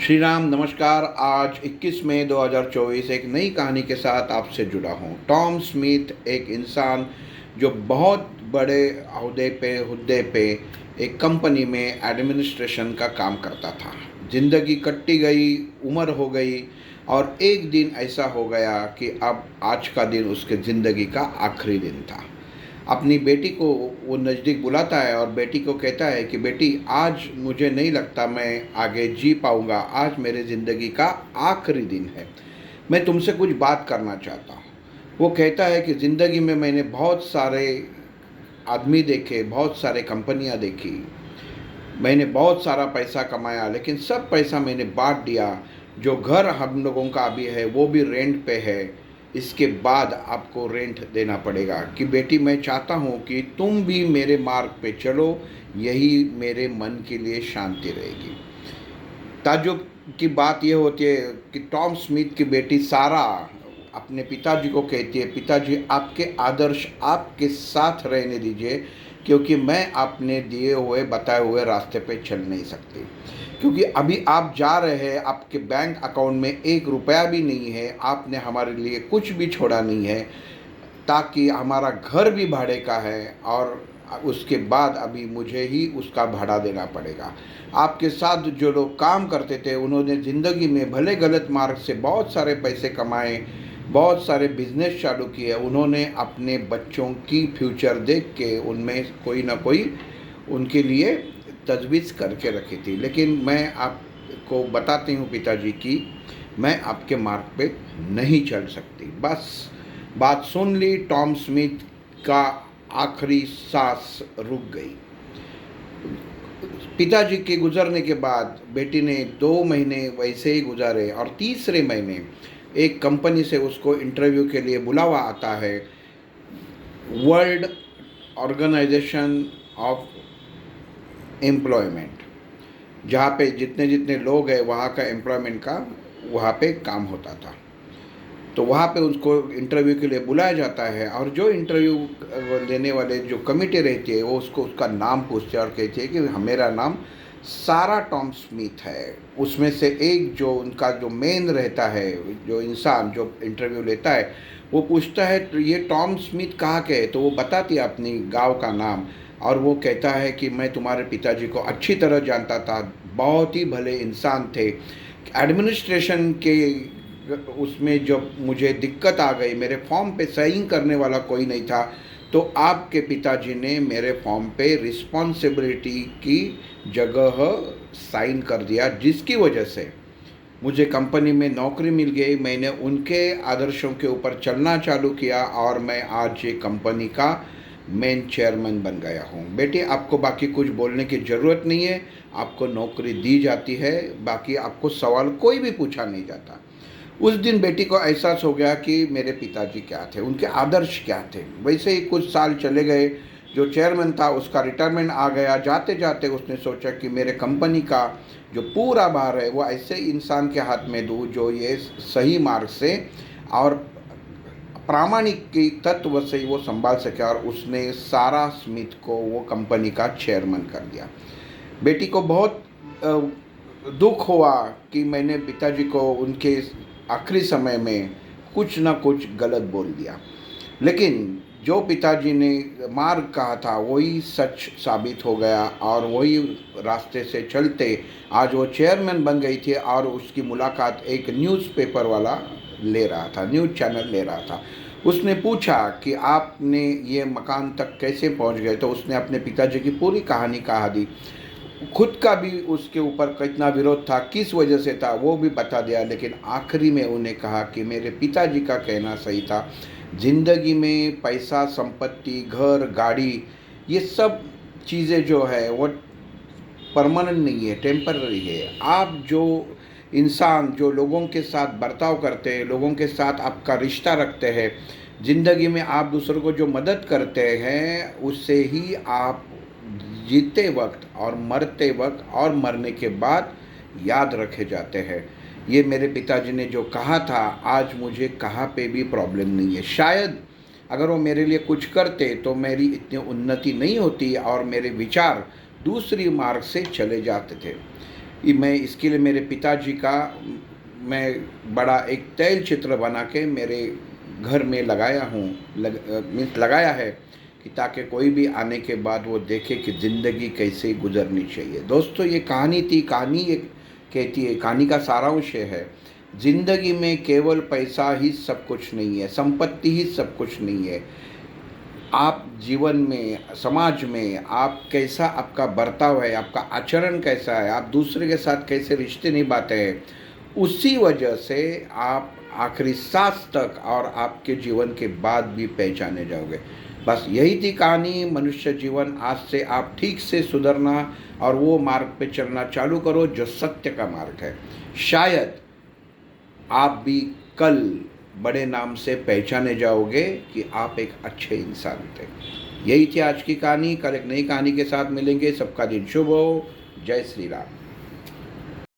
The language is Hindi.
श्री राम नमस्कार। आज 21 मई 2024 एक नई कहानी के साथ आपसे जुड़ा हूँ। टॉम स्मिथ एक इंसान जो बहुत बड़े हुद्दे पे एक कंपनी में एडमिनिस्ट्रेशन का काम करता था। ज़िंदगी कटती गई, उम्र हो गई और एक दिन ऐसा हो गया कि अब आज का दिन उसके ज़िंदगी का आखिरी दिन था। अपनी बेटी को वो नज़दीक बुलाता है और बेटी को कहता है कि बेटी, आज मुझे नहीं लगता मैं आगे जी पाऊँगा, आज मेरे ज़िंदगी का आखिरी दिन है, मैं तुमसे कुछ बात करना चाहता हूँ। वो कहता है कि ज़िंदगी में मैंने बहुत सारे आदमी देखे, बहुत सारे कंपनियाँ देखी, मैंने बहुत सारा पैसा कमाया, लेकिन सब पैसा मैंने बांट दिया। जो घर हम लोगों का अभी है वो भी रेंट पे है, इसके बाद आपको रेंट देना पड़ेगा। कि बेटी, मैं चाहता हूँ कि तुम भी मेरे मार्ग पे चलो, यही मेरे मन के लिए शांति रहेगी। ताज्जुब की बात यह होती है कि टॉम स्मिथ की बेटी सारा अपने पिताजी को कहती है, पिताजी आपके आदर्श आपके साथ रहने दीजिए, क्योंकि मैं आपने दिए हुए बताए हुए रास्ते पे चल नहीं सकती। क्योंकि अभी आप जा रहे हैं, आपके बैंक अकाउंट में एक रुपया भी नहीं है, आपने हमारे लिए कुछ भी छोड़ा नहीं है, ताकि हमारा घर भी भाड़े का है और उसके बाद अभी मुझे ही उसका भाड़ा देना पड़ेगा। आपके साथ जो लोग काम करते थे उन्होंने ज़िंदगी में भले गलत मार्ग से बहुत सारे पैसे कमाए, बहुत सारे बिजनेस चालू किए, उन्होंने अपने बच्चों की फ्यूचर देख के उनमें कोई ना कोई उनके लिए तजवीज़ करके रखी थी। लेकिन मैं आपको बताती हूँ पिताजी कि मैं आपके मार्ग पे नहीं चल सकती। बस बात सुन ली, टॉम स्मिथ का आखिरी सांस रुक गई। पिताजी के गुजरने के बाद बेटी ने 2 महीने वैसे ही गुजारे और तीसरे महीने एक कंपनी से उसको इंटरव्यू के लिए बुलावा आता है। वर्ल्ड ऑर्गेनाइजेशन ऑफ एम्प्लॉयमेंट, जहाँ पे जितने जितने लोग हैं वहाँ का एम्प्लॉयमेंट का वहाँ पे काम होता था। तो वहाँ पे उसको इंटरव्यू के लिए बुलाया जाता है और जो इंटरव्यू लेने वाले जो कमिटी रहती है वो उसको उसका नाम पूछते हैं और कहती है कि मेरा नाम सारा टॉम स्मिथ है। उसमें से एक जो उनका जो मेन रहता है, जो इंसान जो इंटरव्यू लेता है, वो पूछता है तो ये टॉम स्मिथ कहाँ के है, तो वो बताती है अपनी गांव का नाम और वो कहता है कि मैं तुम्हारे पिताजी को अच्छी तरह जानता था, बहुत ही भले इंसान थे। एडमिनिस्ट्रेशन के उसमें जब मुझे दिक्कत आ गई, मेरे फॉर्म पे साइन करने वाला कोई नहीं था, तो आपके पिताजी ने मेरे फॉर्म पे रिस्पॉन्सिबिलिटी की जगह साइन कर दिया, जिसकी वजह से मुझे कंपनी में नौकरी मिल गई। मैंने उनके आदर्शों के ऊपर चलना चालू किया और मैं आज ये कंपनी का मेन चेयरमैन बन गया हूँ। बेटी, आपको बाकी कुछ बोलने की ज़रूरत नहीं है, आपको नौकरी दी जाती है, बाकी आपको सवाल कोई भी पूछा नहीं जाता। उस दिन बेटी को एहसास हो गया कि मेरे पिताजी क्या थे, उनके आदर्श क्या थे। वैसे ही कुछ साल चले गए, जो चेयरमैन था उसका रिटायरमेंट आ गया। जाते जाते उसने सोचा कि मेरे कंपनी का जो पूरा भार है वो ऐसे इंसान के हाथ में दूँ जो ये सही मार्ग से और प्रामाणिक की तत्व से वो संभाल सके, और उसने सारा स्मिथ को वो कंपनी का चेयरमैन कर दिया। बेटी को बहुत दुख हुआ कि मैंने पिताजी को उनके आखिरी समय में कुछ ना कुछ गलत बोल दिया, लेकिन जो पिताजी ने मार्ग कहा था वही सच साबित हो गया और वही रास्ते से चलते आज वो चेयरमैन बन गई थी। और उसकी मुलाकात एक न्यूज़पेपर वाला ले रहा था, न्यूज़ चैनल ले रहा था। उसने पूछा कि आपने ये मकान तक कैसे पहुंच गए, तो उसने अपने पिताजी की पूरी कहानी कहा दी। खुद का भी उसके ऊपर कितना विरोध था, किस वजह से था, वो भी बता दिया। लेकिन आखिरी में उन्हें कहा कि मेरे पिताजी का कहना सही था, ज़िंदगी में पैसा, संपत्ति, घर, गाड़ी, ये सब चीज़ें जो है वो परमानेंट नहीं है, टेम्पररी है। आप जो इंसान जो लोगों के साथ बर्ताव करते हैं, लोगों के साथ आपका रिश्ता रखते हैं, ज़िंदगी में आप दूसरों को जो मदद करते हैं, उससे ही आप जीते वक्त और मरते वक्त और मरने के बाद याद रखे जाते हैं। ये मेरे पिताजी ने जो कहा था, आज मुझे कहाँ पे भी प्रॉब्लम नहीं है। शायद अगर वो मेरे लिए कुछ करते तो मेरी इतनी उन्नति नहीं होती और मेरे विचार दूसरी मार्ग से चले जाते थे। मैं इसके लिए मेरे पिताजी का मैं बड़ा एक तैल चित्र बना के मेरे घर में लगाया हूँ, मीन्स लगाया है कि ताकि कोई भी आने के बाद वो देखे कि ज़िंदगी कैसे गुजरनी चाहिए। दोस्तों ये कहानी थी, कहानी एक कहती है, कहानी का सारांश ये है, ज़िंदगी में केवल पैसा ही सब कुछ नहीं है, संपत्ति ही सब कुछ नहीं है। आप जीवन में, समाज में आप कैसा, आपका बर्ताव है, आपका आचरण कैसा है, आप दूसरे के साथ कैसे रिश्ते निभाते हैं, उसी वजह से आप आखिरी सांस तक और आपके जीवन के बाद भी पहचाने जाओगे। बस यही थी कहानी। मनुष्य जीवन, आज से आप ठीक से सुधरना और वो मार्ग पे चलना चालू करो जो सत्य का मार्ग है। शायद आप भी कल बड़े नाम से पहचाने जाओगे कि आप एक अच्छे इंसान थे। यही थी आज की कहानी। कल एक नई कहानी के साथ मिलेंगे। सबका दिन शुभ हो। जय श्री राम।